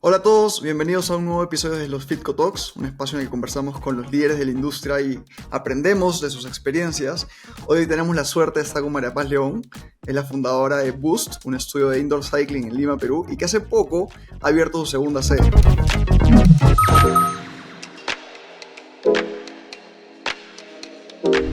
Hola a todos, bienvenidos a un nuevo episodio de los Fitco Talks, un espacio en el que conversamos con los líderes de la industria y aprendemos de sus experiencias. Hoy tenemos la suerte de estar con María Paz León, es la fundadora de Boost, un estudio de indoor cycling en Lima, Perú, y que hace poco ha abierto su segunda sede.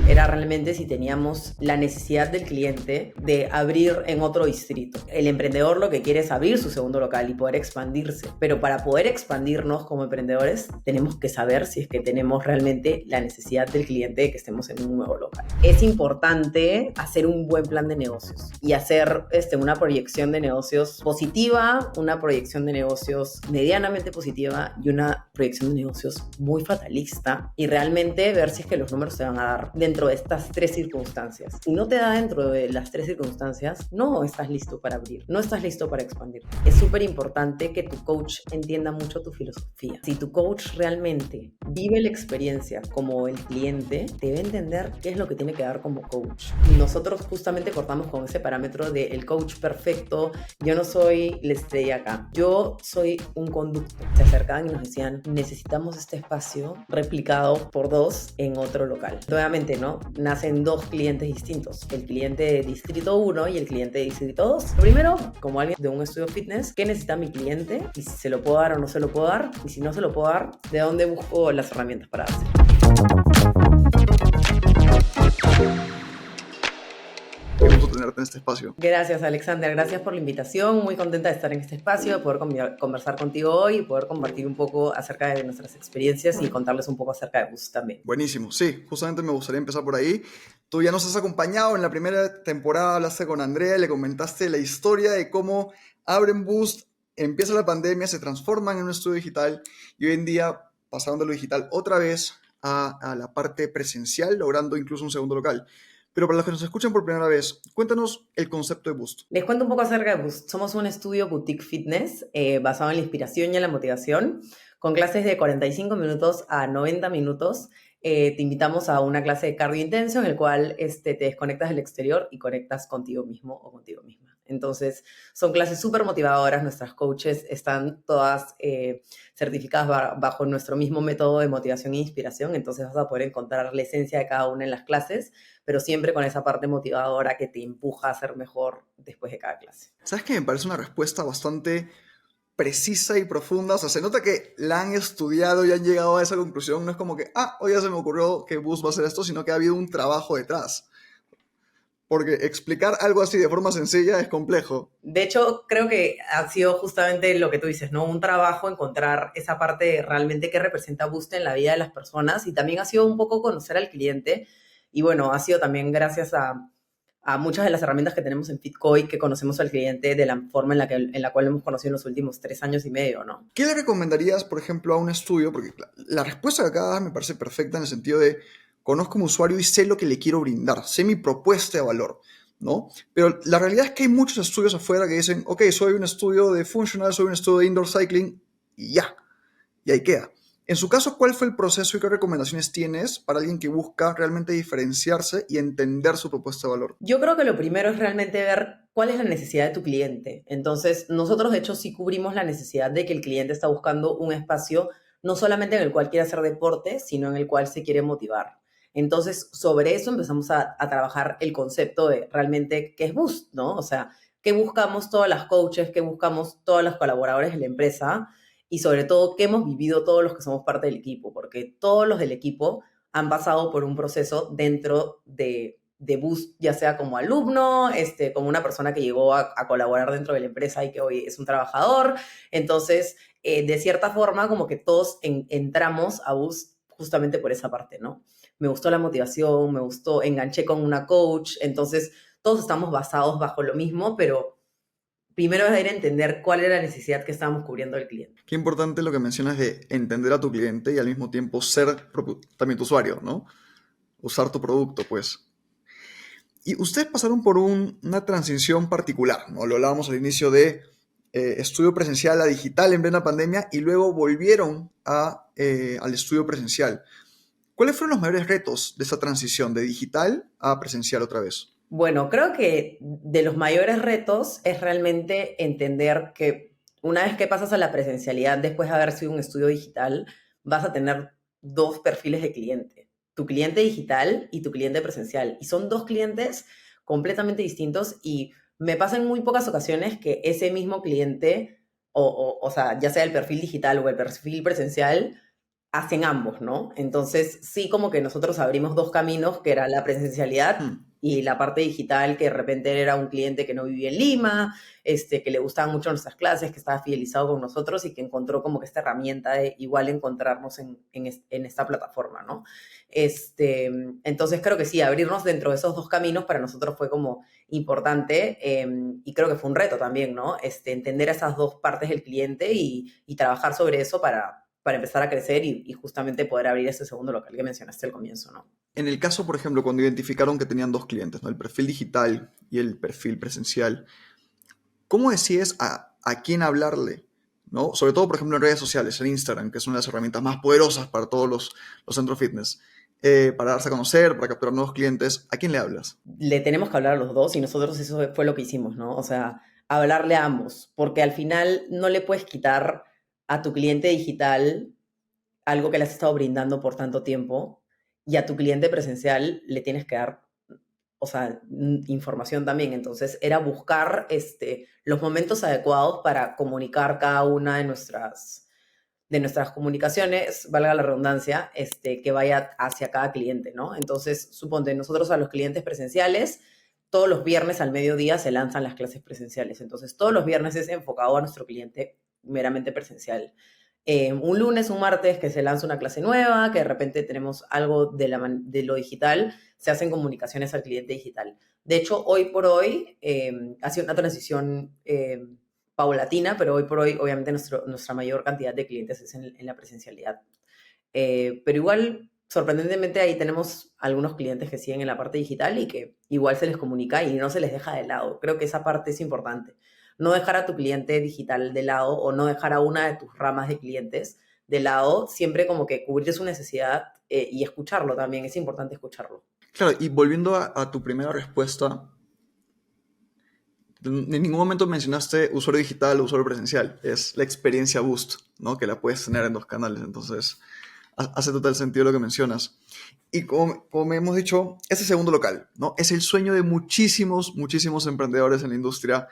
Era realmente si teníamos la necesidad del cliente de abrir en otro distrito. El emprendedor lo que quiere es abrir su segundo local y poder expandirse. Pero para poder expandirnos como emprendedores, tenemos que saber si es que tenemos realmente la necesidad del cliente de que estemos en un nuevo local. Es importante hacer un buen plan de negocios y hacer una proyección de negocios positiva, una proyección de negocios medianamente positiva y una proyección de negocios muy fatalista, y realmente ver si es que los números te van a dar dentro de estas tres circunstancias. Si no te da dentro de las tres circunstancias, no estás listo para abrir, no estás listo para expandir. Es súper importante que tu coach entienda mucho tu filosofía. Si tu coach realmente vive la experiencia como el cliente, debe entender qué es lo que tiene que dar como coach. Y nosotros justamente cortamos con ese parámetro de el coach perfecto. Yo no soy la estrella acá, yo soy un conducto. Se acercaban y nos decían, necesitamos este espacio replicado por 2 en otro local. Obviamente, ¿no? Nacen 2 clientes distintos, el cliente de Distrito 1 y el cliente de Distrito 2. Primero, como alguien de un estudio fitness, ¿qué necesita mi cliente? Y si se lo puedo dar o no se lo puedo dar. Y si no se lo puedo dar, ¿de dónde busco las herramientas para dárselo? Qué gusto tenerte en este espacio. Gracias, Alexander. Gracias por la invitación. Muy contenta de estar en este espacio, de poder conversar contigo hoy y poder compartir un poco acerca de nuestras experiencias y contarles un poco acerca de Boost también. Buenísimo, sí, justamente me gustaría empezar por ahí. Tú ya nos has acompañado en la primera temporada, hablaste con Andrea, le comentaste la historia de cómo abren Boost, empieza la pandemia, se transforman en un estudio digital y hoy en día pasaron de lo digital otra vez a la parte presencial, logrando incluso un segundo local. Pero para los que nos escuchan por primera vez, cuéntanos el concepto de Boost. Les cuento un poco acerca de Boost. Somos un estudio boutique fitness basado en la inspiración y en la motivación, con clases de 45 minutos a 90 minutos. Te invitamos a una clase de cardio intenso en el cual te desconectas del exterior y conectas contigo mismo o contigo misma. Entonces, son clases súper motivadoras. Nuestras coaches están todas certificadas bajo nuestro mismo método de motivación e inspiración. Entonces, vas a poder encontrar la esencia de cada una en las clases, pero siempre con esa parte motivadora que te empuja a ser mejor después de cada clase. ¿Sabes qué? Me parece una respuesta bastante precisa y profunda. O sea, se nota que la han estudiado y han llegado a esa conclusión. No es como que, hoy ya se me ocurrió que Boost va a hacer esto, sino que ha habido un trabajo detrás. Porque explicar algo así de forma sencilla es complejo. De hecho, creo que ha sido justamente lo que tú dices, ¿no? Un trabajo, encontrar esa parte realmente que representa Boost en la vida de las personas, y también ha sido un poco conocer al cliente. Y bueno, ha sido también gracias a muchas de las herramientas que tenemos en Fitco y que conocemos al cliente de la forma en la cual lo hemos conocido en los últimos 3 años y medio, ¿no? ¿Qué le recomendarías, por ejemplo, a un estudio? Porque la respuesta que acabas me parece perfecta en el sentido de conozco a mi usuario y sé lo que le quiero brindar, sé mi propuesta de valor, ¿no? Pero la realidad es que hay muchos estudios afuera que dicen, ok, soy un estudio de funcional, soy un estudio de indoor cycling y ya, y ahí queda. En su caso, ¿cuál fue el proceso y qué recomendaciones tienes para alguien que busca realmente diferenciarse y entender su propuesta de valor? Yo creo que lo primero es realmente ver cuál es la necesidad de tu cliente. Entonces, nosotros de hecho sí cubrimos la necesidad de que el cliente está buscando un espacio no solamente en el cual quiere hacer deporte, sino en el cual se quiere motivar. Entonces, sobre eso empezamos a trabajar el concepto de realmente qué es Boost, ¿no? O sea, qué buscamos todas las coaches, qué buscamos todos los colaboradores de la empresa, y sobre todo qué hemos vivido todos los que somos parte del equipo, porque todos los del equipo han pasado por un proceso dentro de Boost, ya sea como alumno, como una persona que llegó a colaborar dentro de la empresa y que hoy es un trabajador. Entonces, de cierta forma, como que todos entramos a Boost justamente por esa parte, ¿no? Me gustó la motivación, me gustó, enganché con una coach. Entonces, todos estamos basados bajo lo mismo, pero primero es ir a entender cuál era la necesidad que estábamos cubriendo del cliente. Qué importante lo que mencionas de entender a tu cliente y al mismo tiempo ser también tu usuario, ¿no? Usar tu producto, pues. Y ustedes pasaron por una transición particular, ¿no? Lo hablábamos al inicio de estudio presencial a digital en plena pandemia y luego volvieron al estudio presencial. ¿Cuáles fueron los mayores retos de esa transición de digital a presencial otra vez? Bueno, creo que de los mayores retos es realmente entender que una vez que pasas a la presencialidad, después de haber sido un estudio digital, vas a tener dos perfiles de cliente, tu cliente digital y tu cliente presencial. Y son dos clientes completamente distintos y me pasa en muy pocas ocasiones que ese mismo cliente, o sea, ya sea el perfil digital o el perfil presencial, hacen ambos, ¿no? Entonces, sí, como que nosotros abrimos dos caminos, que era la presencialidad Hmm. y la parte digital, que de repente era un cliente que no vivía en Lima, que le gustaban mucho nuestras clases, que estaba fidelizado con nosotros y que encontró como que esta herramienta de igual encontrarnos en esta plataforma, ¿no? Entonces creo que sí, abrirnos dentro de esos dos caminos para nosotros fue como importante y creo que fue un reto también, ¿no? Entender esas dos partes del cliente y trabajar sobre eso para empezar a crecer y justamente poder abrir ese segundo local que mencionaste al comienzo, ¿no? En el caso, por ejemplo, cuando identificaron que tenían dos clientes, ¿no? El perfil digital y el perfil presencial, ¿cómo decides a quién hablarle? ¿No? Sobre todo, por ejemplo, en redes sociales, en Instagram, que es una de las herramientas más poderosas para todos los centros fitness. Para darse a conocer, para capturar nuevos clientes, ¿a quién le hablas? Le tenemos que hablar a los dos y nosotros eso fue lo que hicimos, ¿no? O sea, hablarle a ambos, porque al final no le puedes quitar a tu cliente digital algo que le has estado brindando por tanto tiempo y a tu cliente presencial le tienes que dar, o sea, información también. Entonces era buscar los momentos adecuados para comunicar cada una de nuestras comunicaciones, valga la redundancia, que vaya hacia cada cliente, ¿no? Entonces, suponte, nosotros a los clientes presenciales, todos los viernes al mediodía se lanzan las clases presenciales. Entonces, todos los viernes es enfocado a nuestro cliente meramente presencial. Un lunes, un martes que se lanza una clase nueva, que de repente tenemos algo de lo digital, se hacen comunicaciones al cliente digital. De hecho, hoy por hoy ha sido una transición paulatina, pero hoy por hoy obviamente nuestra mayor cantidad de clientes es en la presencialidad. Pero igual, sorprendentemente, ahí tenemos algunos clientes que siguen en la parte digital y que igual se les comunica y no se les deja de lado. Creo que esa parte es importante. No dejar a tu cliente digital de lado o no dejar a una de tus ramas de clientes de lado, siempre como que cubrir su necesidad y escucharlo también. Es importante escucharlo. Claro, y volviendo a tu primera respuesta, en ningún momento mencionaste usuario digital o usuario presencial. Es la experiencia Boost, ¿no? Que la puedes tener en dos canales. Entonces, hace total sentido lo que mencionas. Y como hemos dicho, ese segundo local, ¿no? Es el sueño de muchísimos emprendedores en la industria.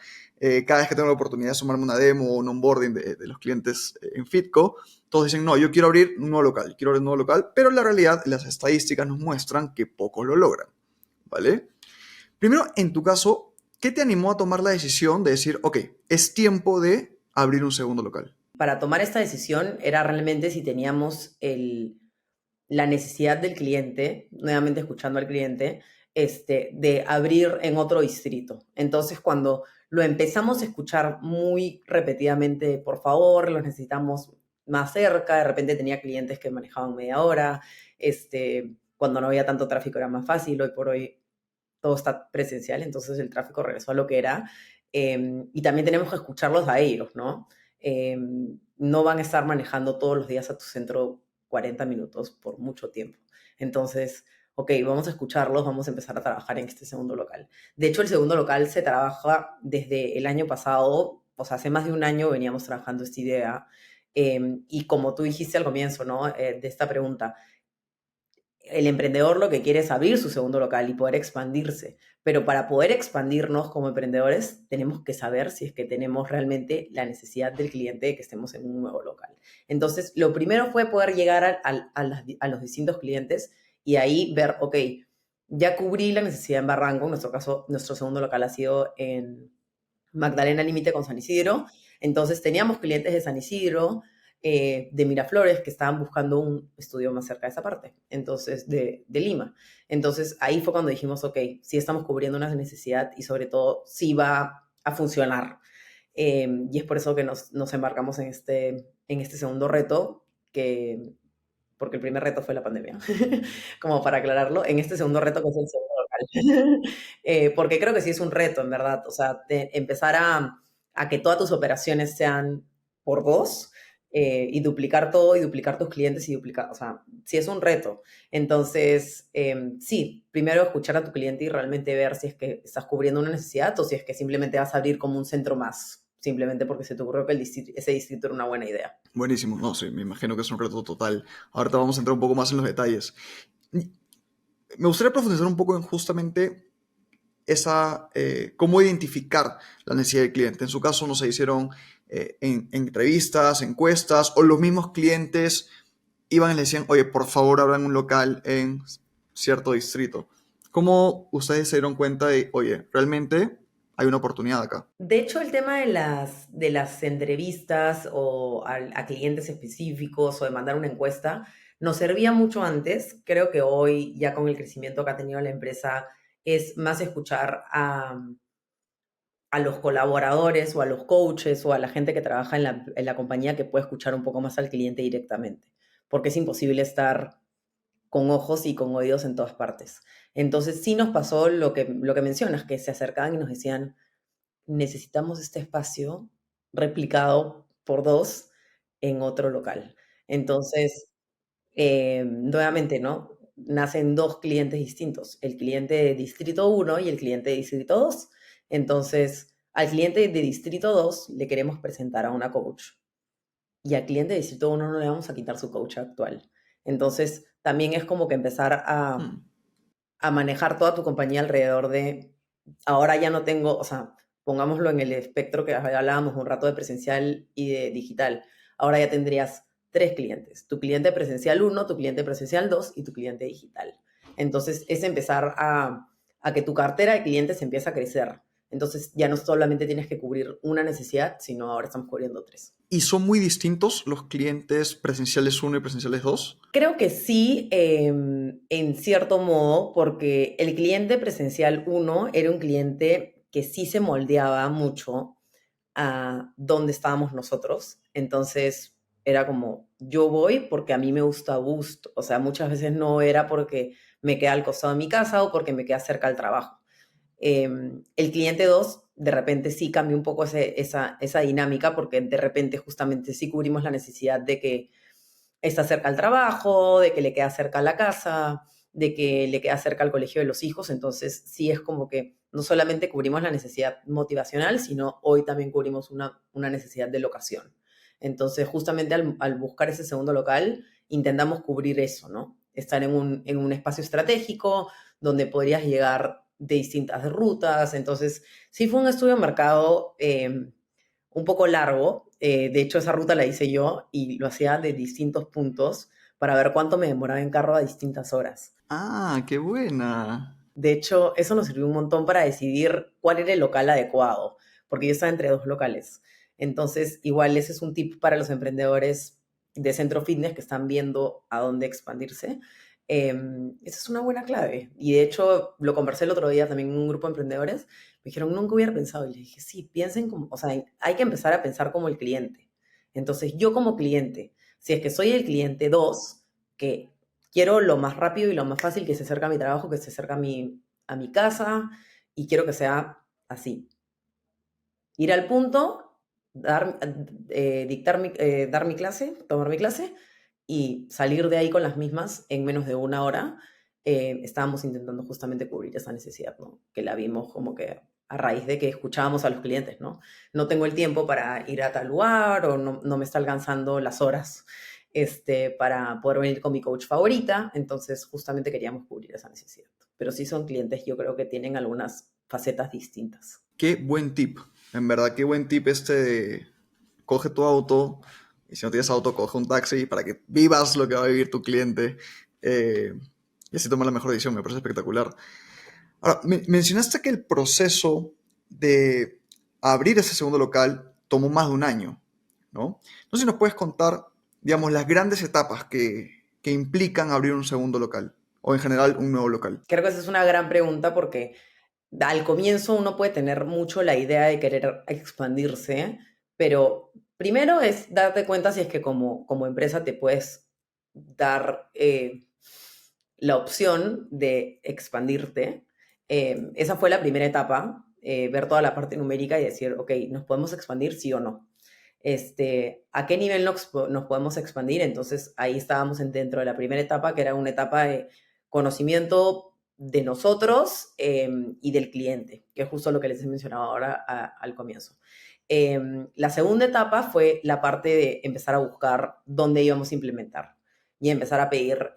Cada vez que tengo la oportunidad de sumarme una demo o un onboarding de los clientes en Fitco, todos dicen, no, yo quiero abrir un nuevo local, quiero abrir un nuevo local, pero la realidad, las estadísticas nos muestran que pocos lo logran, ¿vale? Primero, en tu caso, ¿qué te animó a tomar la decisión de decir, ok, es tiempo de abrir un segundo local? Para tomar esta decisión era realmente si teníamos la necesidad del cliente, nuevamente escuchando al cliente, de abrir en otro distrito. Entonces, cuando lo empezamos a escuchar muy repetidamente, por favor, los necesitamos más cerca, de repente tenía clientes que manejaban media hora, cuando no había tanto tráfico era más fácil, hoy por hoy todo está presencial, entonces el tráfico regresó a lo que era. Y también tenemos que escucharlos a ellos, ¿no? No van a estar manejando todos los días a tu centro 40 minutos por mucho tiempo. Entonces, ok, vamos a escucharlos, vamos a empezar a trabajar en este segundo local. De hecho, el segundo local se trabaja desde el año pasado, o sea, hace más de un año veníamos trabajando esta idea. Y como tú dijiste al comienzo, ¿no? De esta pregunta, el emprendedor lo que quiere es abrir su segundo local y poder expandirse. Pero para poder expandirnos como emprendedores, tenemos que saber si es que tenemos realmente la necesidad del cliente de que estemos en un nuevo local. Entonces, lo primero fue poder llegar a los distintos clientes y ahí ver, ok, ya cubrí la necesidad en Barranco, en nuestro caso, nuestro segundo local ha sido en Magdalena Límite con San Isidro. Entonces, teníamos clientes de San Isidro, de Miraflores que estaban buscando un estudio más cerca de esa parte, entonces de Lima. Entonces ahí fue cuando dijimos, ok, sí estamos cubriendo una necesidad y sobre todo sí va a funcionar. Y es por eso que nos embarcamos en este segundo reto, porque el primer reto fue la pandemia, como para aclararlo, en este segundo reto que es el segundo local. Porque creo que sí es un reto, en verdad, o sea, empezar a que todas tus operaciones sean por dos y duplicar todo y duplicar tus clientes y duplicar, o sea, sí es un reto. Entonces, sí, primero escuchar a tu cliente y realmente ver si es que estás cubriendo una necesidad o si es que simplemente vas a abrir como un centro más, simplemente porque se te ocurrió que ese distrito era una buena idea. Buenísimo, no, sí, me imagino que es un reto total. Ahorita vamos a entrar un poco más en los detalles. Me gustaría profundizar un poco en justamente cómo identificar la necesidad del cliente. En su caso, no se hicieron en entrevistas, encuestas, o los mismos clientes iban y le decían, oye, por favor, abran un local en cierto distrito. ¿Cómo ustedes se dieron cuenta de, oye, realmente hay una oportunidad acá? De hecho, el tema de las entrevistas o a clientes específicos o de mandar una encuesta nos servía mucho antes. Creo que hoy, ya con el crecimiento que ha tenido la empresa, es más escuchar a los colaboradores o a los coaches o a la gente que trabaja en la compañía, que puede escuchar un poco más al cliente directamente, porque es imposible estar con ojos y con oídos en todas partes. Entonces sí nos pasó lo que mencionas, que se acercaban y nos decían, necesitamos este espacio replicado por 2 en otro local. Entonces, nuevamente, ¿no? Nacen 2 clientes distintos, el cliente de Distrito 1 y el cliente de Distrito 2. Entonces, al cliente de Distrito 2 le queremos presentar a una coach, y al cliente de Distrito 1 no le vamos a quitar su coach actual. Entonces, también es como que empezar a Hmm. a manejar toda tu compañía alrededor de, ahora ya no tengo, o sea, pongámoslo en el espectro que hablábamos un rato de presencial y de digital. Ahora ya tendrías 3 clientes, tu cliente presencial 1, tu cliente presencial 2 y tu cliente digital. Entonces es empezar a que tu cartera de clientes empiece a crecer. Entonces ya no solamente tienes que cubrir una necesidad, sino ahora estamos cubriendo 3. ¿Y son muy distintos los clientes presenciales uno y presenciales 2? Creo que sí, en cierto modo, porque el cliente presencial 1 era un cliente que sí se moldeaba mucho a dónde estábamos nosotros. Entonces era como, yo voy porque a mí me gusta Boost. O sea, muchas veces no era porque me queda al costado de mi casa o porque me queda cerca al trabajo. El cliente 2 de repente sí cambia un poco esa dinámica, porque de repente justamente sí cubrimos la necesidad de que está cerca al trabajo, de que le queda cerca a la casa, de que le queda cerca al colegio de los hijos. Entonces sí es como que no solamente cubrimos la necesidad motivacional, sino hoy también cubrimos una necesidad de locación. Entonces justamente al buscar ese segundo local intentamos cubrir eso, ¿no? Estar en un espacio estratégico donde podrías llegar de distintas rutas. Entonces sí fue un estudio de mercado un poco largo. De hecho, esa ruta la hice yo y lo hacía de distintos puntos para ver cuánto me demoraba en carro a distintas horas. Ah, qué buena. De hecho, eso nos sirvió un montón para decidir cuál era el local adecuado, porque yo estaba entre 2 locales. Entonces, igual ese es un tip para los emprendedores de centro fitness que están viendo a dónde expandirse. Esa es una buena clave. Y de hecho, lo conversé el otro día también en un grupo de emprendedores. Me dijeron, nunca hubiera pensado. Y le dije, sí, piensen como, o sea, hay que empezar a pensar como el cliente. Entonces, yo como cliente, si es que soy el cliente 2 que quiero lo más rápido y lo más fácil, que se acerque a mi trabajo, que se acerque a mi casa, y quiero que sea así. Ir al punto, dar mi clase, tomar mi clase y salir de ahí con las mismas en menos de una hora. Estábamos intentando justamente cubrir esa necesidad, ¿no? Que la vimos como que a raíz de que escuchábamos a los clientes, ¿no? No tengo el tiempo para ir a tal lugar, o no me está alcanzando las horas para poder venir con mi coach favorita. Entonces justamente queríamos cubrir esa necesidad. Pero sí son clientes, yo creo que tienen algunas facetas distintas. Qué buen tip. En verdad, qué buen tip este de coge tu auto y si no tienes auto, coge un taxi para que vivas lo que va a vivir tu cliente y así toma la mejor decisión. Me parece espectacular. Ahora, mencionaste que el proceso de abrir ese segundo local tomó más de un año, ¿no? No sé si nos puedes contar, digamos, las grandes etapas que implican abrir un segundo local o en general un nuevo local. Creo que esa es una gran pregunta, porque al comienzo uno puede tener mucho la idea de querer expandirse, pero primero es darte cuenta si es que como empresa te puedes dar la opción de expandirte. Esa fue la primera etapa, ver toda la parte numérica y decir, ok, ¿nos podemos expandir, sí o no? ¿A qué nivel nos podemos expandir? Entonces ahí estábamos dentro de la primera etapa, que era una etapa de conocimiento de nosotros y del cliente, que es justo lo que les he mencionado ahora al comienzo. La segunda etapa fue la parte de empezar a buscar dónde íbamos a implementar y empezar a pedir,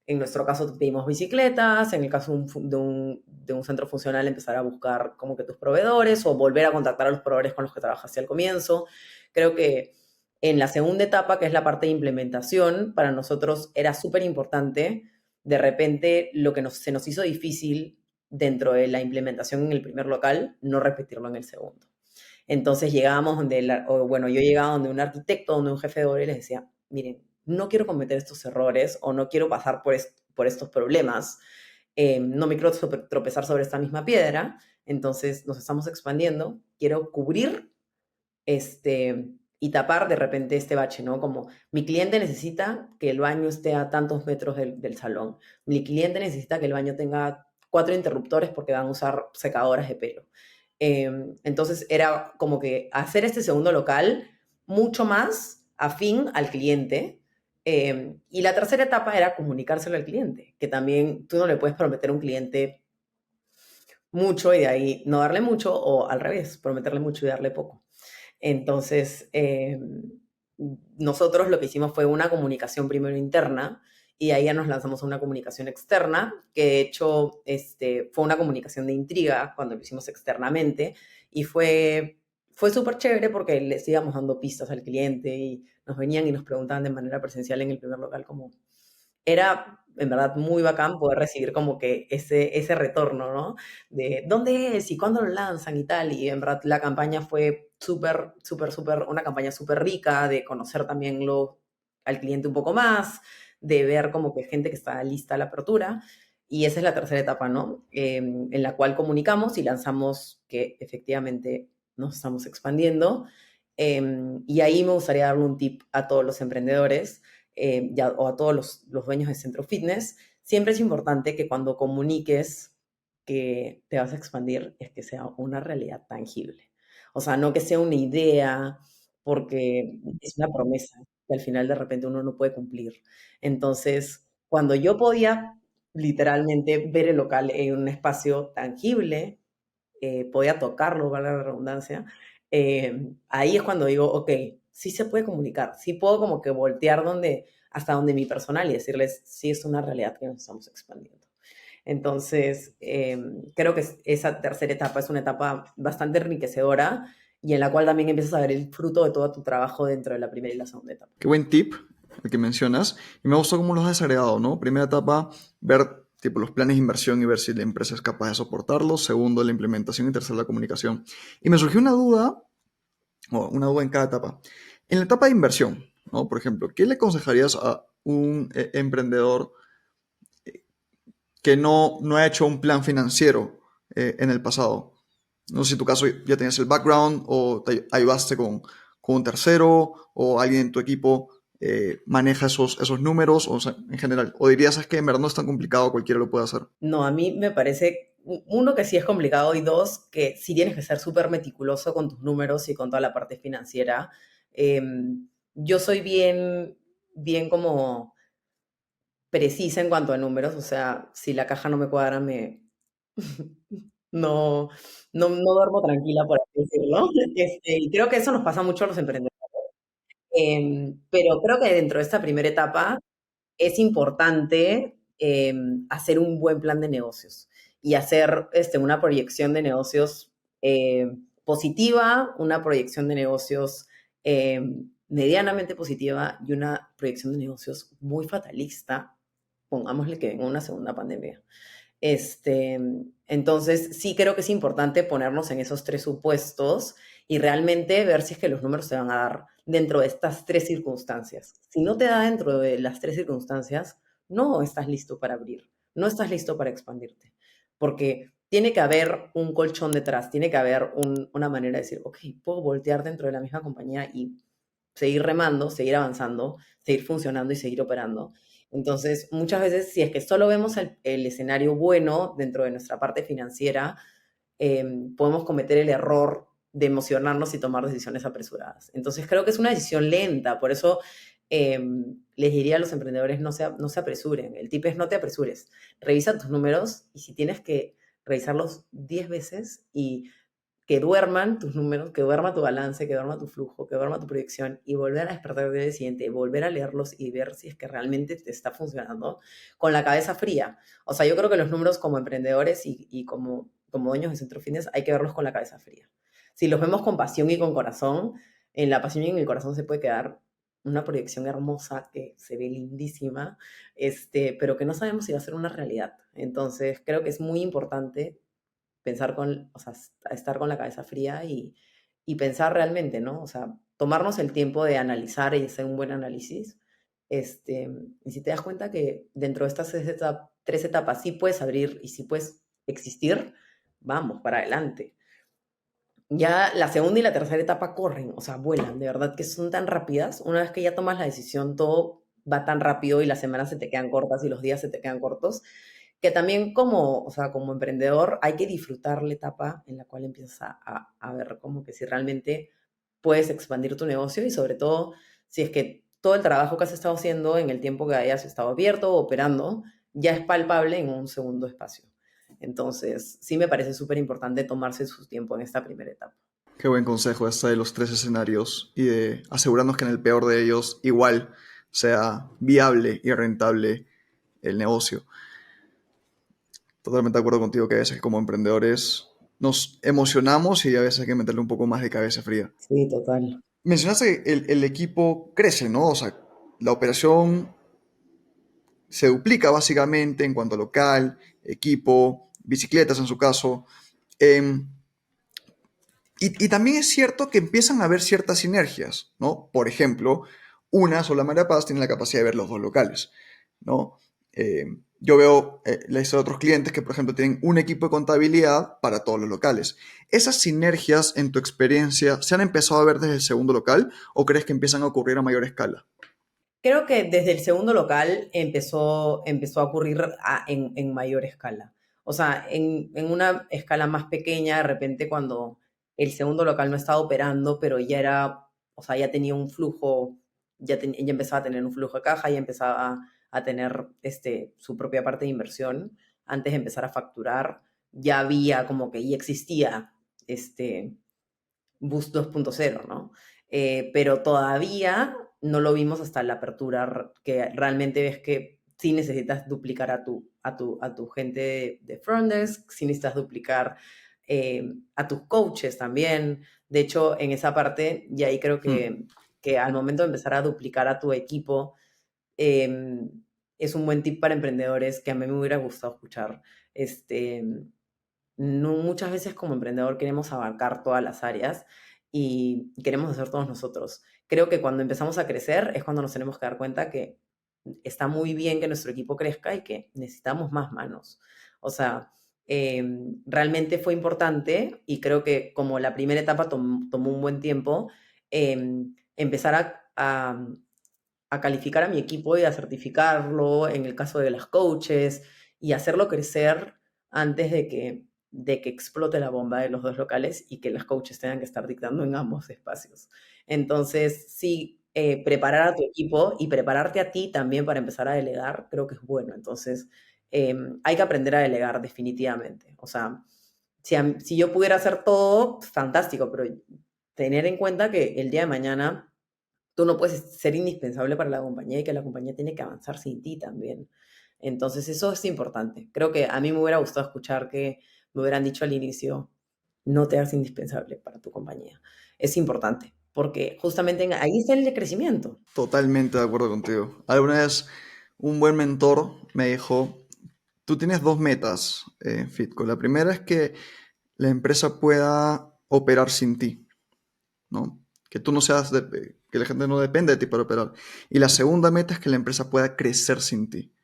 en nuestro caso pedimos bicicletas, en el caso de un centro funcional empezar a buscar como que tus proveedores o volver a contactar a los proveedores con los que trabajaste al comienzo. Creo que en la segunda etapa, que es la parte de implementación, para nosotros era súper importante. De repente, lo que se nos hizo difícil dentro de la implementación en el primer local, no repetirlo en el segundo. Entonces llegábamos yo llegaba donde un arquitecto, donde un jefe de obra y les decía, miren, no quiero cometer estos errores o no quiero pasar por estos problemas, no me quiero tropezar sobre esta misma piedra, entonces nos estamos expandiendo, quiero cubrir y tapar de repente este bache, ¿no? Como mi cliente necesita que el baño esté a tantos metros del salón, mi cliente necesita que el baño tenga 4 interruptores porque van a usar secadoras de pelo. Entonces era como que hacer este segundo local mucho más afín al cliente. Y la tercera etapa era comunicárselo al cliente, que también tú no le puedes prometer a un cliente mucho y de ahí no darle mucho, o al revés, prometerle mucho y darle poco. Entonces, nosotros lo que hicimos fue una comunicación primero interna y ahí ya nos lanzamos a una comunicación externa, que de hecho fue una comunicación de intriga cuando lo hicimos externamente y fue súper chévere porque les íbamos dando pistas al cliente y nos venían y nos preguntaban de manera presencial en el primer local como era en verdad muy bacán poder recibir como que ese retorno, ¿no? De dónde es y cuándo lo lanzan y tal. Y en verdad la campaña fue súper, súper, súper, una campaña súper rica de conocer también al cliente un poco más, de ver como que gente que está lista a la apertura. Y esa es la tercera etapa, ¿no? En la cual comunicamos y lanzamos que efectivamente nos estamos expandiendo. Y ahí me gustaría darle un tip a todos los emprendedores o a todos los dueños de centro fitness, siempre es importante que cuando comuniques que te vas a expandir, es que sea una realidad tangible. O sea, no que sea una idea, porque es una promesa que al final de repente uno no puede cumplir. Entonces, cuando yo podía literalmente ver el local en un espacio tangible, podía tocarlo, valga la redundancia, ahí es cuando digo, ok, sí se puede comunicar, sí puedo como que voltear hasta donde mi personal y decirles, sí es una realidad que nos estamos expandiendo. Entonces, creo que esa tercera etapa es una etapa bastante enriquecedora y en la cual también empiezas a ver el fruto de todo tu trabajo dentro de la primera y la segunda etapa. Qué buen tip el que mencionas. Y me gustó cómo los has desagregado, ¿no? Primera etapa, ver tipo los planes de inversión y ver si la empresa es capaz de soportarlos. Segundo, la implementación. Y tercero, la comunicación. Y me surgió una duda, o una duda en cada etapa. En la etapa de inversión, ¿no? Por ejemplo, ¿qué le aconsejarías a un emprendedor que no ha hecho un plan financiero en el pasado? No sé si en tu caso ya tenías el background o te ayudaste con un tercero o alguien en tu equipo maneja esos números, o sea, en general. O dirías es que en verdad no es tan complicado, cualquiera lo puede hacer. No, a mí me parece, uno, que sí es complicado y dos, que sí tienes que ser súper meticuloso con tus números y con toda la parte financiera. Yo soy bien, bien como precisa en cuanto a números, o sea, si la caja no me cuadra, no, no duermo tranquila, por así decirlo. Y creo que eso nos pasa mucho a los emprendedores. Pero creo que dentro de esta primera etapa es importante hacer un buen plan de negocios y hacer una proyección de negocios positiva, una proyección de negocios eh, medianamente positiva y una proyección de negocios muy fatalista, pongámosle que venga una segunda pandemia. Este, entonces, sí creo que es importante ponernos en esos tres supuestos y realmente ver si es que los números te van a dar dentro de estas tres circunstancias. Si no te da dentro de las tres circunstancias, no estás listo para abrir, no estás listo para expandirte, porque tiene que haber un colchón detrás, tiene que haber una manera de decir, ok, puedo voltear dentro de la misma compañía y seguir remando, seguir avanzando, seguir funcionando y seguir operando. Entonces, muchas veces, si es que solo vemos el escenario bueno dentro de nuestra parte financiera, podemos cometer el error de emocionarnos y tomar decisiones apresuradas. Entonces, creo que es una decisión lenta, por eso eh, les diría a los emprendedores no se apresuren. El tip es no te apresures. Revisa tus números y si tienes que revisarlos 10 veces y que duerman tus números, que duerma tu balance, que duerma tu flujo, que duerma tu proyección y volver a despertar el día siguiente, volver a leerlos y ver si es que realmente te está funcionando con la cabeza fría. O sea, yo creo que los números como emprendedores y como dueños de centro fitness hay que verlos con la cabeza fría. Si los vemos con pasión y con corazón, en la pasión y en el corazón se puede quedar una proyección hermosa que se ve lindísima, pero que no sabemos si va a ser una realidad. Entonces, creo que es muy importante pensar o sea, estar con la cabeza fría y pensar realmente, ¿no? O sea, tomarnos el tiempo de analizar y hacer un buen análisis. Y si te das cuenta que dentro de estas tres etapas sí puedes abrir y sí puedes existir, vamos, para adelante. Ya la segunda y la tercera etapa corren, o sea, vuelan, de verdad que son tan rápidas. Una vez que ya tomas la decisión, todo va tan rápido y las semanas se te quedan cortas y los días se te quedan cortos, que también como, o sea, como emprendedor hay que disfrutar la etapa en la cual empiezas a ver como que si realmente puedes expandir tu negocio y sobre todo si es que todo el trabajo que has estado haciendo en el tiempo que hayas estado abierto o operando ya es palpable en un segundo espacio. Entonces, sí me parece súper importante tomarse su tiempo en esta primera etapa. Qué buen consejo este de los tres escenarios y de asegurarnos que en el peor de ellos igual sea viable y rentable el negocio. Totalmente de acuerdo contigo que a veces como emprendedores nos emocionamos y a veces hay que meterle un poco más de cabeza fría. Sí, total. Mencionaste que el equipo crece, ¿no? O sea, la operación se duplica básicamente en cuanto a local, equipo, bicicletas en su caso. Em, y también es cierto que empiezan a haber ciertas sinergias, ¿no? Por ejemplo, una sola María Paz tiene la capacidad de ver los dos locales, ¿no? Yo veo la historia de otros clientes que, por ejemplo, tienen un equipo de contabilidad para todos los locales. ¿Esas sinergias, en tu experiencia, se han empezado a ver desde el segundo local o crees que empiezan a ocurrir a mayor escala? Creo que desde el segundo local empezó a ocurrir en mayor escala. O sea, en una escala más pequeña, de repente cuando el segundo local no estaba operando, pero ya era, o sea, ya tenía un flujo, ya empezaba a tener un flujo de caja, ya empezaba a tener su propia parte de inversión. Antes de empezar a facturar, ya había como que ya existía este, Boost 2.0, ¿no? Pero todavía no lo vimos hasta la apertura, que realmente ves que sí necesitas duplicar a tu gente de front desk, sí necesitas duplicar a tus coaches también. De hecho, en esa parte, y ahí creo Hmm. que al momento de empezar a duplicar a tu equipo, eh, es un buen tip para emprendedores que a mí me hubiera gustado escuchar. Este, no, muchas veces como emprendedor queremos abarcar todas las áreas y queremos hacer todos nosotros. Creo que cuando empezamos a crecer es cuando nos tenemos que dar cuenta que está muy bien que nuestro equipo crezca y que necesitamos más manos. O sea, realmente fue importante y creo que como la primera etapa tomó un buen tiempo, empezar a calificar a mi equipo y a certificarlo en el caso de las coaches y hacerlo crecer antes de que explote la bomba de los dos locales y que las coaches tengan que estar dictando en ambos espacios. Entonces, sí, preparar a tu equipo y prepararte a ti también para empezar a delegar, creo que es bueno. Entonces, hay que aprender a delegar definitivamente. O sea, si yo pudiera hacer todo, fantástico, pero tener en cuenta que el día de mañana tú no puedes ser indispensable para la compañía y que la compañía tiene que avanzar sin ti también. Entonces, eso es importante. Creo que a mí me hubiera gustado escuchar que me hubieran dicho al inicio, no te hagas indispensable para tu compañía. Es importante, porque justamente ahí está el crecimiento. Totalmente de acuerdo contigo. Alguna vez un buen mentor me dijo, tú tienes dos metas, Fitco. La primera es que la empresa pueda operar sin ti, ¿no? Que tú no seas, que la gente no depende de ti para operar. Y la segunda meta es que la empresa pueda crecer sin ti,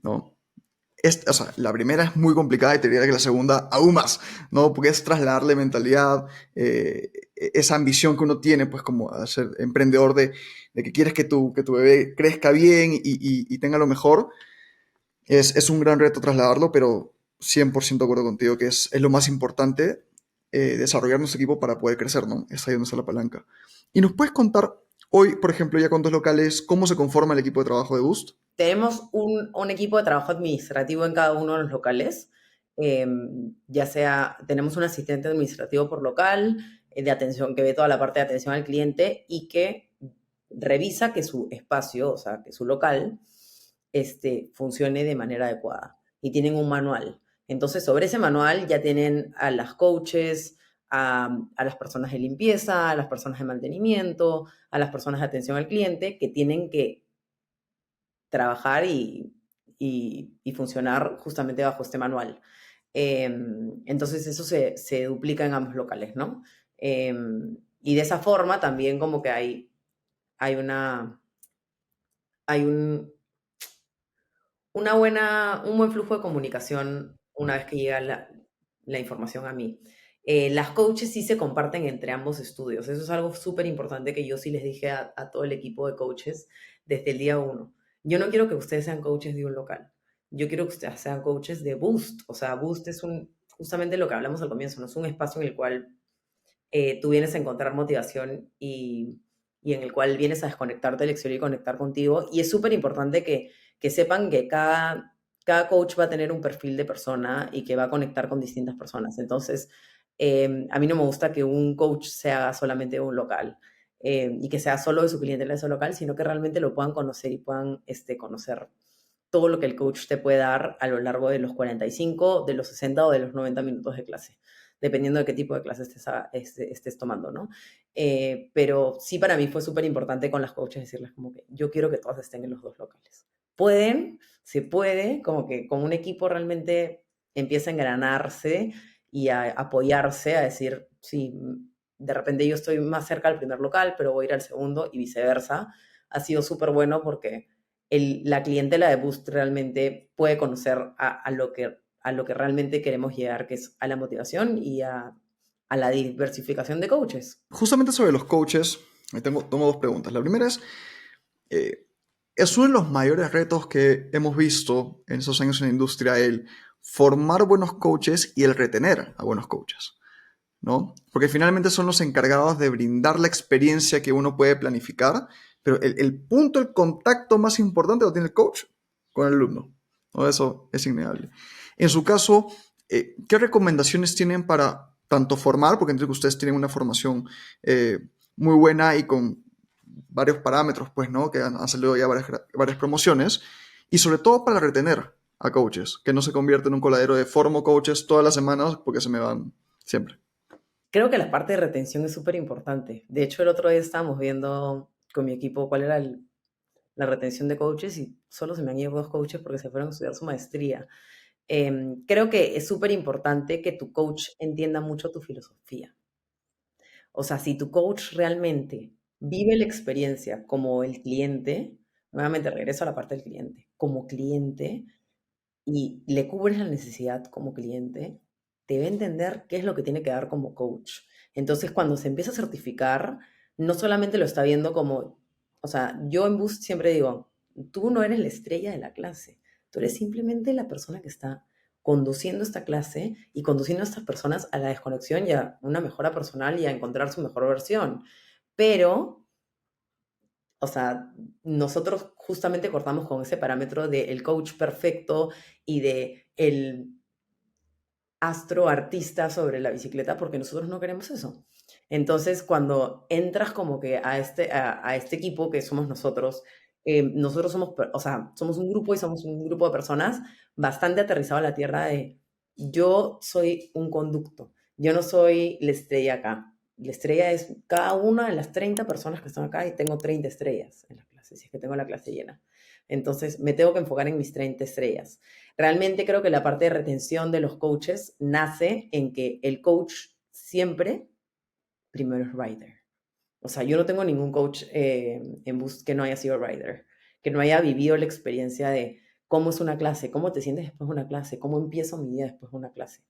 ¿no? O sea, la primera es muy complicada y te diría que la segunda aún más, ¿no? Porque es trasladarle mentalidad, esa ambición que uno tiene, pues como a ser emprendedor de que quieres que tu bebé crezca bien y tenga lo mejor. Es un gran reto trasladarlo, pero 100% de acuerdo contigo que es lo más importante, desarrollar nuestro equipo para poder crecer, ¿no? Es ahí donde está la palanca. ¿Y nos puedes contar hoy, por ejemplo, ya con dos locales, cómo se conforma el equipo de trabajo de Boost? Tenemos un equipo de trabajo administrativo en cada uno de los locales. Ya sea, tenemos un asistente administrativo por local, de atención, que ve toda la parte de atención al cliente y que revisa que su espacio, o sea, que su local, funcione de manera adecuada. Y tienen un manual. Entonces, sobre ese manual ya tienen a las coaches, a las personas de limpieza, a las personas de mantenimiento, a las personas de atención al cliente, que tienen que trabajar y funcionar justamente bajo este manual. Entonces eso se duplica en ambos locales, ¿no? Y de esa forma también como que hay una, hay un buen flujo de comunicación una vez que llega la información a mí. Las coaches sí se comparten entre ambos estudios. Eso es algo súper importante que yo sí les dije a todo el equipo de coaches desde el día uno. Yo no quiero que ustedes sean coaches de un local. Yo quiero que ustedes sean coaches de Boost. O sea, Boost es justamente lo que hablamos al comienzo, ¿no? Es un espacio en el cual tú vienes a encontrar motivación y en el cual vienes a desconectarte del exterior y conectar contigo. Y es súper importante que sepan que cada coach va a tener un perfil de persona y que va a conectar con distintas personas. Entonces, a mí no me gusta que un coach sea solamente de un local y que sea solo de su clientela de ese local, sino que realmente lo puedan conocer y puedan conocer todo lo que el coach te puede dar a lo largo de los 45, de los 60 o de los 90 minutos de clase, dependiendo de qué tipo de clase estés tomando, ¿no? Pero sí para mí fue súper importante con las coaches decirles como que yo quiero que todas estén en los dos locales. Se puede, como que con un equipo realmente empieza a engranarse y a apoyarse, a decir, sí, de repente yo estoy más cerca del primer local, pero voy a ir al segundo y viceversa. Ha sido súper bueno porque la clientela de Boost realmente puede conocer a lo que realmente queremos llegar, que es a la motivación y a la diversificación de coaches. Justamente sobre los coaches, tomo dos preguntas. La primera eh, es uno de los mayores retos que hemos visto en esos años en la industria, el formar buenos coaches y el retener a buenos coaches, ¿no? Porque finalmente son los encargados de brindar la experiencia que uno puede planificar, pero el punto, el contacto más importante lo tiene el coach con el alumno, ¿no? Eso es innegable. En su caso, ¿qué recomendaciones tienen para tanto formar, porque entiendo que ustedes tienen una formación muy buena y con varios parámetros, pues, ¿no? Que han salido ya varias promociones, y sobre todo para retener a coaches, que no se convierta en un coladero de formo coaches todas las semanas porque se me van siempre. Creo que la parte de retención es súper importante. De hecho, el otro día estábamos viendo con mi equipo cuál era la retención de coaches y solo se me han ido 2 coaches porque se fueron a estudiar su maestría. Creo que es súper importante que tu coach entienda mucho tu filosofía. O sea, si tu coach realmente vive la experiencia como el cliente, nuevamente regreso a la parte del cliente, como cliente, y le cubres la necesidad como cliente, te va a entender qué es lo que tiene que dar como coach. Entonces, cuando se empieza a certificar, no solamente lo está viendo como, o sea, yo en Boost siempre digo, tú no eres la estrella de la clase, tú eres simplemente la persona que está conduciendo esta clase y conduciendo a estas personas a la desconexión y a una mejora personal y a encontrar su mejor versión. Pero o sea, nosotros justamente cortamos con ese parámetro del coach perfecto y de el astro artista sobre la bicicleta porque nosotros no queremos eso. Entonces, cuando entras como que a este equipo que somos nosotros somos, o sea, somos un grupo y somos un grupo de personas bastante aterrizado a la tierra de yo soy un conducto, yo no soy la estrella acá. La estrella es cada una de las 30 personas que están acá y tengo 30 estrellas en la clase, si es que tengo la clase llena. Entonces, me tengo que enfocar en mis 30 estrellas. Realmente creo que la parte de retención de los coaches nace en que el coach siempre primero es rider. O sea, yo no tengo ningún coach en Boost que no haya sido rider, que no haya vivido la experiencia de cómo es una clase, cómo te sientes después de una clase, cómo empiezo mi día después de una clase.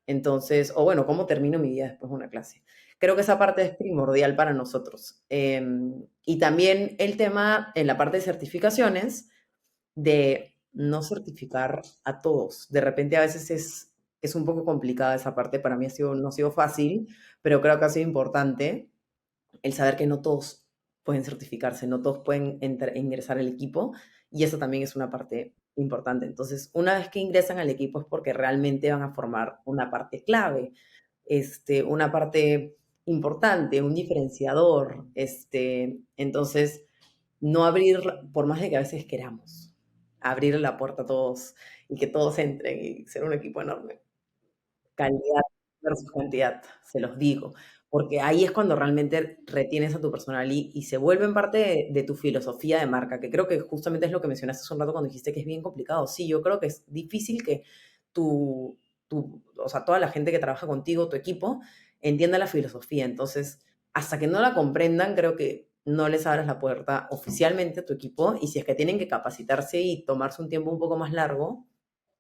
Entonces, o bueno, cómo termino mi día después de una clase. Creo que esa parte es primordial para nosotros. Y también el tema en la parte de certificaciones, de no certificar a todos. De repente a veces es un poco complicada esa parte, para mí no ha sido fácil, pero creo que ha sido importante el saber que no todos pueden certificarse, no todos pueden ingresar al equipo, y eso también es una parte importante. Entonces, una vez que ingresan al equipo es porque realmente van a formar una parte clave, una parte importante, un diferenciador. Entonces, no abrir, por más de que a veces queramos, abrir la puerta a todos y que todos entren y ser un equipo enorme. Calidad versus cantidad, se los digo, porque ahí es cuando realmente retienes a tu personal y se vuelven parte de tu filosofía de marca, que creo que justamente es lo que mencionaste hace un rato cuando dijiste que es bien complicado. Sí, yo creo que es difícil que o sea, toda la gente que trabaja contigo, tu equipo, entienda la filosofía. Entonces, hasta que no la comprendan, creo que no les abras la puerta oficialmente a tu equipo, y si es que tienen que capacitarse y tomarse un tiempo un poco más largo,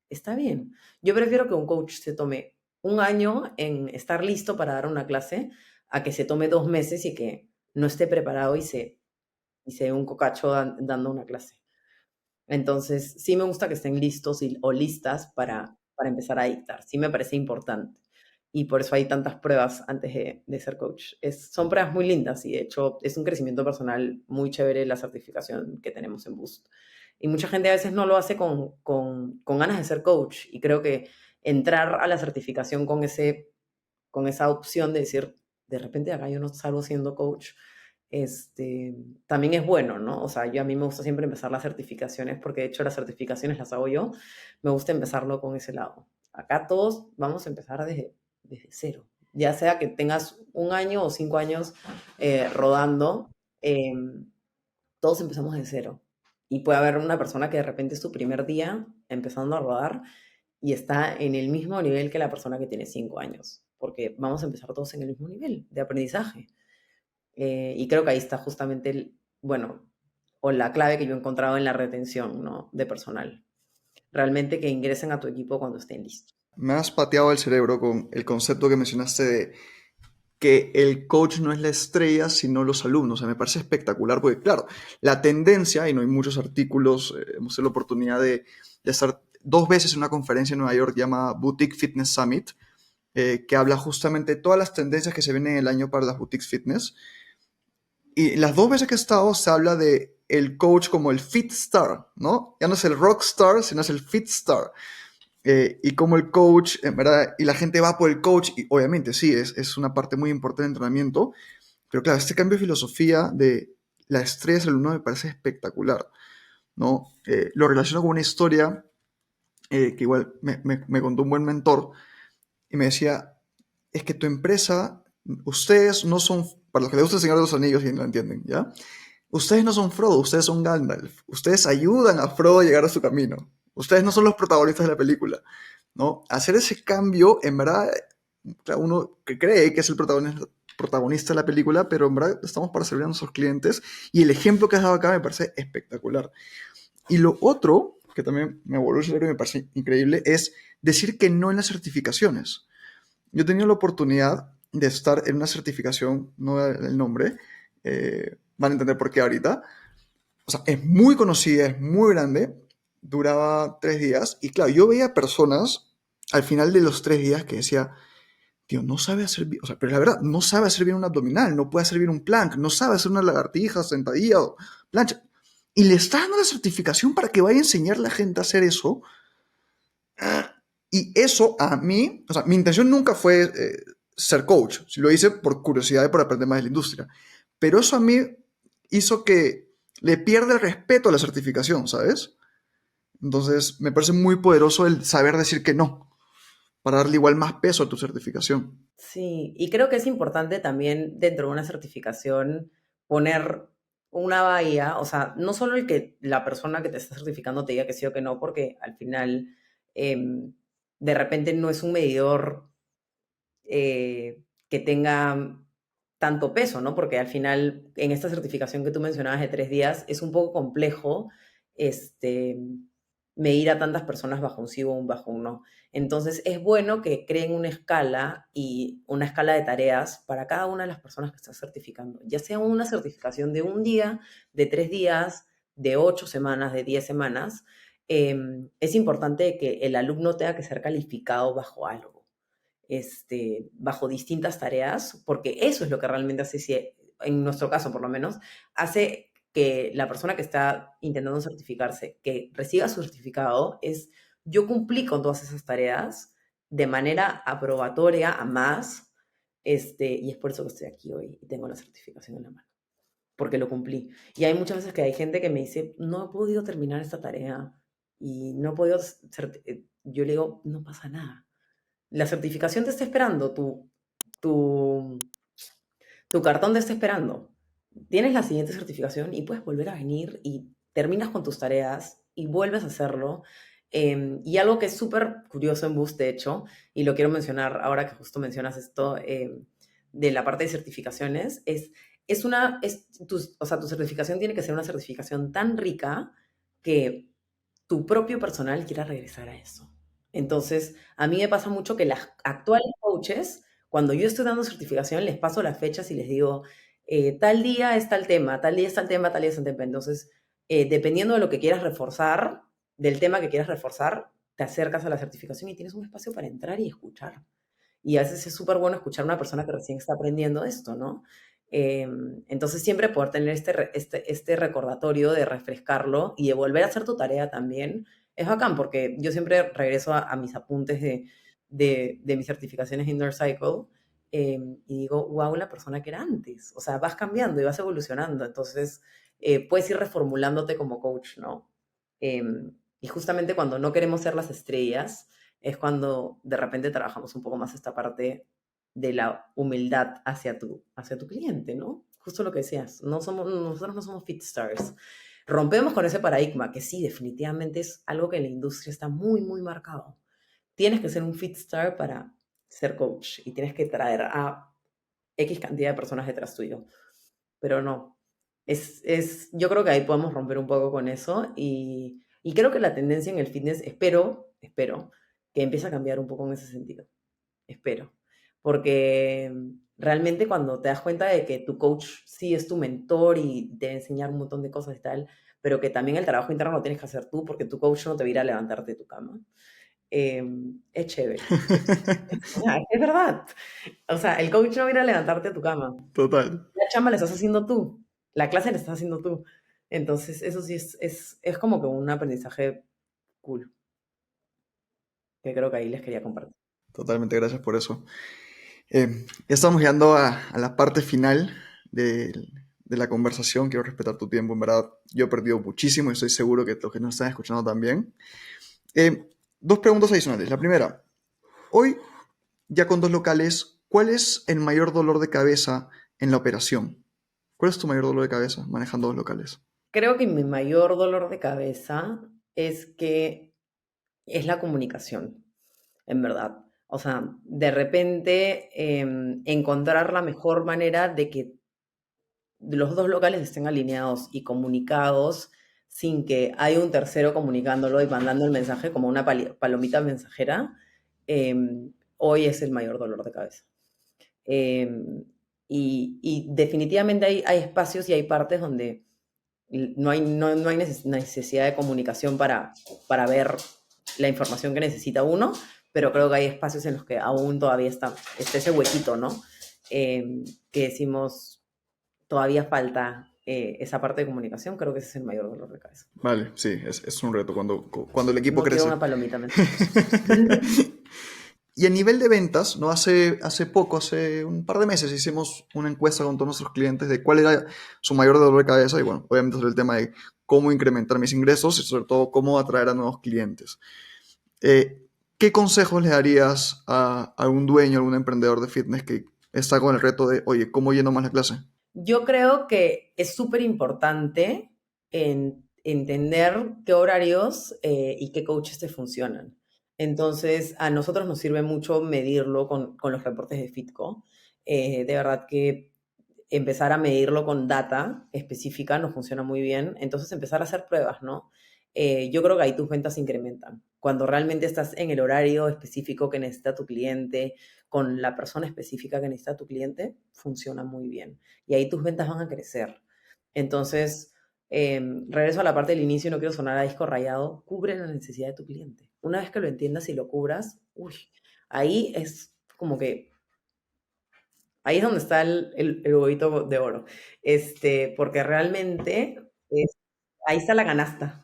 está bien. Yo prefiero que un coach se tome un año en estar listo para dar una clase a que se tome 2 meses y que no esté preparado y se dé un cocacho dando una clase. Entonces, sí me gusta que estén listos o listas para empezar a dictar. Sí me parece importante. Y por eso hay tantas pruebas antes de ser coach. Son pruebas muy lindas y de hecho es un crecimiento personal muy chévere la certificación que tenemos en Boost. Y mucha gente a veces no lo hace con ganas de ser coach. Y creo que entrar a la certificación con esa opción de decir, de repente acá yo no salgo siendo coach, también es bueno, ¿no? O sea, a mí me gusta siempre empezar las certificaciones, porque de hecho las certificaciones las hago yo, me gusta empezarlo con ese lado. Acá todos vamos a empezar desde cero, ya sea que tengas 1 año o 5 años rodando, eh, todos empezamos de cero. Y puede haber una persona que de repente es su primer día empezando a rodar y está en el mismo nivel que la persona que tiene 5 años, porque vamos a empezar todos en el mismo nivel de aprendizaje. Y creo que ahí está justamente bueno, o la clave que yo he encontrado en la retención, ¿no?, de personal. Realmente que ingresen a tu equipo cuando estén listos. Me has pateado el cerebro con el concepto que mencionaste de que el coach no es la estrella, sino los alumnos. O sea, me parece espectacular porque, claro, la tendencia, y no hay muchos artículos, hemos tenido la oportunidad de estar 2 veces en una conferencia en Nueva York llamada Boutique Fitness Summit, que habla justamente de todas las tendencias que se vienen en el año para las boutiques fitness. Y las 2 veces que he estado se habla de el coach como el fit star, ¿no? Ya no es el rock star, sino es el fit star. Y como el coach, en verdad, y la gente va por el coach, y obviamente sí, es una parte muy importante del entrenamiento, pero claro, este cambio de filosofía de la estrella del alumno me parece espectacular, ¿no? Lo relaciono con una historia que igual me contó un buen mentor, y me decía, es que tu empresa, ustedes no son, para los que les gusta el Señor de los Anillos y no lo entienden, ¿ya? Ustedes no son Frodo, ustedes son Gandalf. Ustedes ayudan a Frodo a llegar a su camino. Ustedes no son los protagonistas de la película, ¿no? Hacer ese cambio, en verdad, uno que cree que es el protagonista de la película, pero en verdad estamos para servir a nuestros clientes. Y el ejemplo que has dado acá me parece espectacular. Y lo otro, que también me volvió el cerebro y me parece increíble, es decir que no en las certificaciones. Yo he tenido la oportunidad de estar en una certificación, no voy a dar el nombre, van a entender por qué ahorita. O sea, es muy conocida, es muy grande, duraba 3 días, y claro, yo veía personas al final de los 3 días que decía, tío, no sabe hacer bien, o sea, pero la verdad, no sabe hacer bien un abdominal, no puede hacer bien un plank, no sabe hacer una lagartija, sentadilla o plancha. Y le está dando la certificación para que vaya a enseñar a la gente a hacer eso. Y eso a mí, o sea, mi intención nunca fue ser coach, lo hice por curiosidad y por aprender más de la industria, pero eso a mí hizo que le pierda el respeto a la certificación, ¿sabes? Entonces me parece muy poderoso el saber decir que no, para darle igual más peso a tu certificación. Sí, y creo que es importante también dentro de una certificación poner una bahía, o sea, no solo el que la persona que te está certificando te diga que sí o que no, porque al final de repente no es un medidor que tenga tanto peso, ¿no? Porque al final, en esta certificación que tú mencionabas de 3 días, es un poco complejo este, medir a tantas personas bajo un sí o un bajo un no. Entonces, es bueno que creen una escala y una escala de tareas para cada una de las personas que estás certificando, ya sea una certificación de 1 día, de 3 días, de 8 semanas, de 10 semanas. Es importante que el alumno tenga que ser calificado bajo algo, bajo distintas tareas, porque eso es lo que realmente hace, en nuestro caso por lo menos, hace que la persona que está intentando certificarse, que reciba su certificado, es yo cumplí con todas esas tareas de manera aprobatoria a más, y es por eso que estoy aquí hoy y tengo la certificación en la mano, porque lo cumplí. Y hay muchas veces que hay gente que me dice, no he podido terminar esta tarea y no he podido, yo le digo, no pasa nada. La certificación te está esperando, tu, tu cartón te está esperando. Tienes la siguiente certificación y puedes volver a venir y terminas con tus tareas y vuelves a hacerlo. Y algo que es súper curioso en Boost, de hecho, y lo quiero mencionar ahora que justo mencionas esto de la parte de certificaciones, o sea, tu certificación tiene que ser una certificación tan rica que tu propio personal quiera regresar a eso. Entonces, a mí me pasa mucho que las actuales coaches, cuando yo estoy dando certificación, les paso las fechas y les digo, tal día es tal tema, tal día es tal tema, tal día es tal tema. Entonces, dependiendo de lo que quieras reforzar, del tema que quieras reforzar, te acercas a la certificación y tienes un espacio para entrar y escuchar. Y a veces es súper bueno escuchar a una persona que recién está aprendiendo esto, ¿no? Entonces siempre poder tener este recordatorio de refrescarlo y de volver a hacer tu tarea también es bacán, porque yo siempre regreso a mis apuntes de mis certificaciones Inner Cycle y digo, wow, la persona que era antes. O sea, vas cambiando y vas evolucionando. Entonces, puedes ir reformulándote como coach, ¿no? Y justamente cuando no queremos ser las estrellas, es cuando de repente trabajamos un poco más esta parte de la humildad hacia tu cliente, ¿no? Justo lo que decías, nosotros no somos fit stars. Rompemos con ese paradigma, que sí, definitivamente es algo que en la industria está muy, muy marcado. Tienes que ser un fit star para ser coach y tienes que traer a X cantidad de personas detrás tuyo. Pero no, yo creo que ahí podemos romper un poco con eso y creo que la tendencia en el fitness, espero que empiece a cambiar un poco en ese sentido. Espero. Porque realmente cuando te das cuenta de que tu coach sí es tu mentor y te va a enseñar un montón de cosas y tal, pero que también el trabajo interno lo tienes que hacer tú porque tu coach no te va a ir a levantarte de tu cama, es chévere. Es verdad. O sea, el coach no va a ir a levantarte de tu cama. Total. La chamba la estás haciendo tú. La clase la estás haciendo tú. Entonces, eso sí es como que un aprendizaje cool, que creo que ahí les quería compartir. Totalmente, gracias por eso. Ya estamos llegando a la parte final de la conversación. Quiero respetar tu tiempo, en verdad. Yo he perdido muchísimo y estoy seguro que los que nos están escuchando también. Dos preguntas adicionales. La primera, hoy, ya con dos locales, ¿cuál es el mayor dolor de cabeza en la operación? ¿Cuál es tu mayor dolor de cabeza manejando dos locales? Creo que mi mayor dolor de cabeza es que es la comunicación, en verdad. O sea, de repente encontrar la mejor manera de que los dos locales estén alineados y comunicados sin que haya un tercero comunicándolo y mandando el mensaje como una palomita mensajera, hoy es el mayor dolor de cabeza. Y definitivamente hay espacios y hay partes donde no hay necesidad de comunicación para ver la información que necesita uno, pero creo que hay espacios en los que aún todavía está ese huequito, ¿no? Que decimos, todavía falta esa parte de comunicación, creo que ese es el mayor dolor de cabeza. Vale, sí, es un reto cuando el equipo No quiero crece. una palomita mensajera. Y a nivel de ventas, ¿no? Hace un par de meses, hicimos una encuesta con todos nuestros clientes de cuál era su mayor dolor de cabeza y bueno, obviamente sobre el tema de cómo incrementar mis ingresos y sobre todo cómo atraer a nuevos clientes. ¿Qué consejos le darías a un dueño, a un emprendedor de fitness que está con el reto de, oye, ¿cómo lleno más la clase? Yo creo que es súper importante entender qué horarios y qué coaches te funcionan. Entonces, a nosotros nos sirve mucho medirlo con los reportes de Fitco. De verdad que empezar a medirlo con data específica nos funciona muy bien. Entonces, empezar a hacer pruebas, ¿no? Yo creo que ahí tus ventas se incrementan. Cuando realmente estás en el horario específico que necesita tu cliente, con la persona específica que necesita tu cliente, funciona muy bien. Y ahí tus ventas van a crecer. Entonces, regreso a la parte del inicio y no quiero sonar a disco rayado, cubre la necesidad de tu cliente. Una vez que lo entiendas y lo cubras, uy, ahí es como que Ahí es donde está el huevito de oro. Porque realmente ahí está la canasta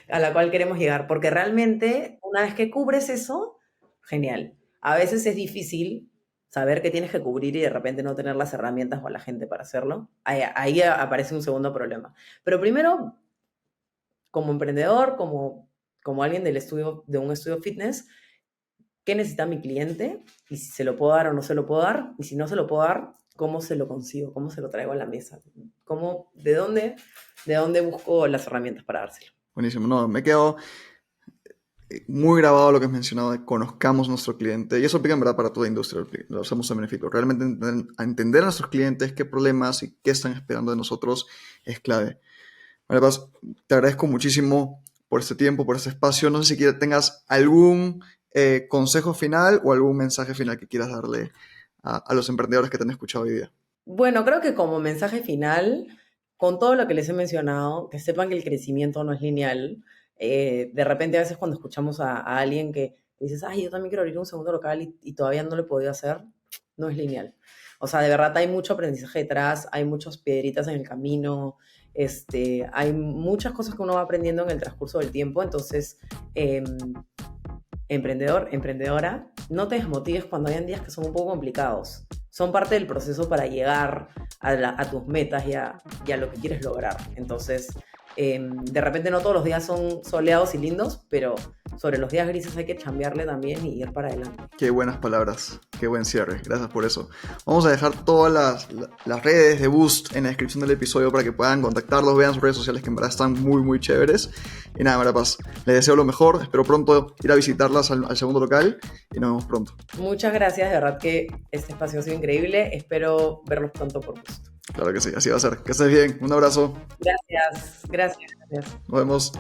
a la cual queremos llegar. Porque realmente, una vez que cubres eso, genial. A veces es difícil saber que tienes que cubrir y de repente no tener las herramientas o la gente para hacerlo. Ahí aparece un segundo problema. Pero primero, como emprendedor, como alguien de un estudio fitness, ¿qué necesita mi cliente? Y si se lo puedo dar o no se lo puedo dar. Y si no se lo puedo dar, ¿cómo se lo consigo? ¿Cómo se lo traigo a la mesa? ¿De dónde busco las herramientas para dárselo? Buenísimo. No, me quedo muy grabado lo que has mencionado de conozcamos nuestro cliente. Y eso aplica en verdad para toda industria. Lo hacemos también en Fitbit. Realmente entender a nuestros clientes, qué problemas y qué están esperando de nosotros es clave. María Paz, te agradezco muchísimo por este tiempo, por este espacio. No sé si tengas algún consejo final o algún mensaje final que quieras darle a los emprendedores que te han escuchado hoy día. Bueno, creo que como mensaje final, con todo lo que les he mencionado, que sepan que el crecimiento no es lineal. De repente a veces cuando escuchamos a alguien que dices, ay, yo también quiero abrir un segundo local y todavía no lo he podido hacer, no es lineal. O sea, de verdad hay mucho aprendizaje detrás, hay muchas piedritas en el camino, hay muchas cosas que uno va aprendiendo en el transcurso del tiempo. Entonces, emprendedor, emprendedora, no te desmotives cuando hayan días que son un poco complicados. Son parte del proceso para llegar a tus metas y a lo que quieres lograr. Entonces, de repente no todos los días son soleados y lindos, pero sobre los días grises hay que chambearle también y ir para adelante. Qué buenas palabras, qué buen cierre, gracias por eso. Vamos a dejar todas las redes de Boost en la descripción del episodio para que puedan contactarlos, vean sus redes sociales que en verdad están muy muy chéveres. Y nada, María Paz, les deseo lo mejor, espero pronto ir a visitarlas al segundo local y nos vemos pronto. Muchas gracias, de verdad que este espacio ha sido increíble, espero verlos pronto por Boost. Claro que sí, así va a ser. Que estés bien, un abrazo. Gracias. Nos vemos.